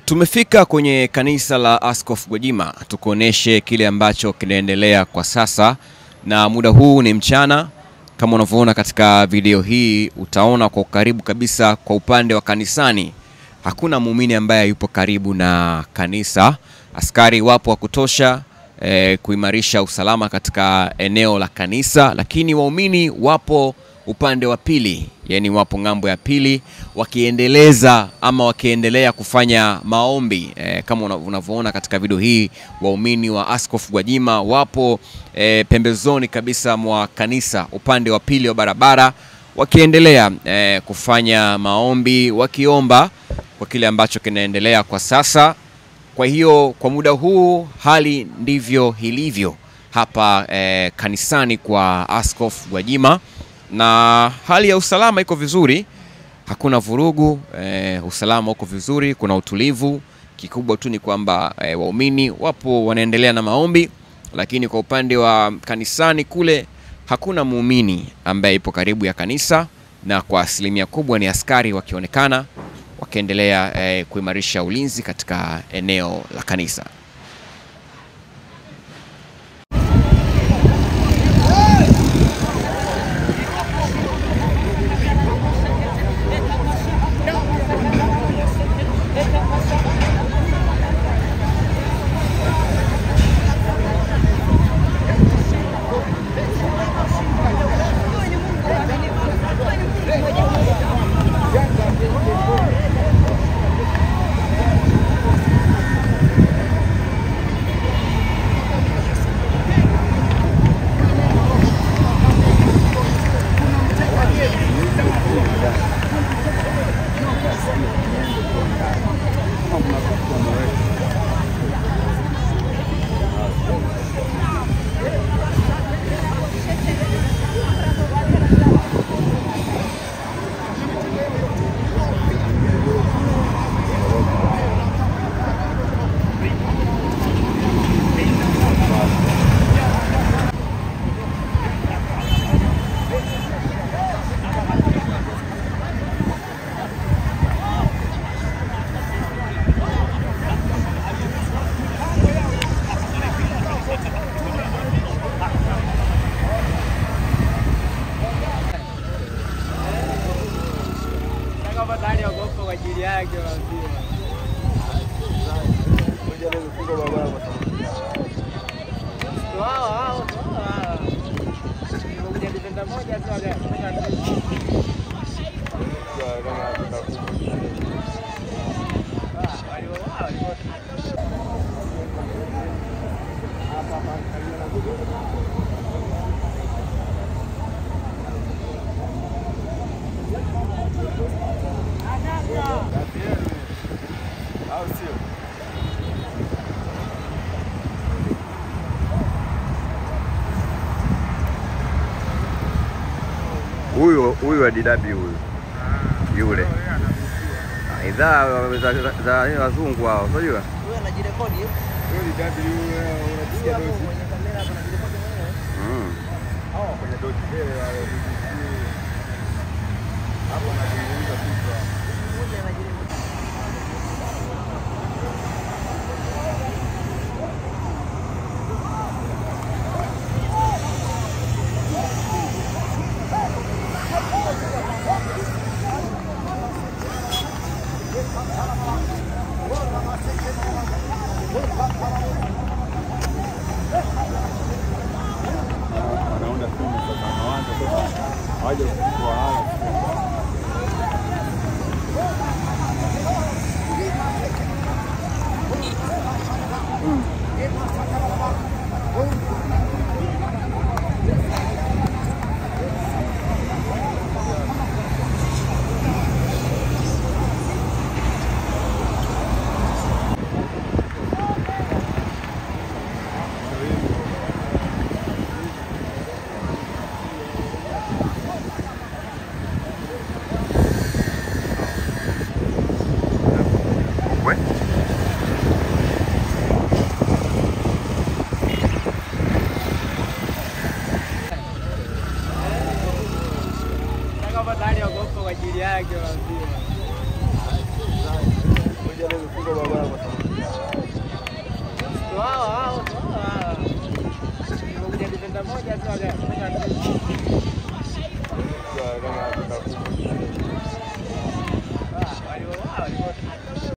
Tumefika kwenye kanisa la Askofu Gwajima tukuoneshe kile ambacho kinaendelea kwa sasa, na muda huu ni mchana. Kama unavyoona katika video hii, utaona kwa karibu kabisa kwa upande wa kanisani hakuna muumini ambaye yupo karibu na kanisa. Askari wapo wa kutosha kuimarisha usalama katika eneo la kanisa, lakini waumini wapo upande wa pili, yani wapo ngambo ya pili wakiendelea kufanya maombi. Kama unavyoona katika video hii, waumini wa Askofu Gwajima wapo pembezoni kabisa mwa kanisa upande wa pili wa barabara, wakiendelea kufanya maombi, wakiomba kwa kile ambacho kinaendelea kwa sasa. Kwa hiyo kwa muda huu hali ndivyo ilivyo hapa kanisani kwa Askofu Gwajima, na hali ya usalama iko vizuri, hakuna vurugu, usalama uko vizuri, kuna utulivu. Kikubwa tu ni kwamba waumini wapo wanaendelea na maombi, lakini kwa upande wa kanisani kule hakuna muumini ambaye ipo karibu ya kanisa, na kwa asilimia kubwa ni askari wakionekana wakiendelea kuimarisha ulinzi katika eneo la kanisa. Huyu wa DW huyu. Yule. Idhaa za wazungu hao, unajua? Huyu anajirekodi. Huyu DW unasikia dozi. Kwenye kamera hapa anajirekodi mwenyewe. Hao kwenye dozi ile hapo anazungumza kitu. Mmoja anajirekodi. Anaona simu sasa, anaanza sasa haja kwa haya. Sawa,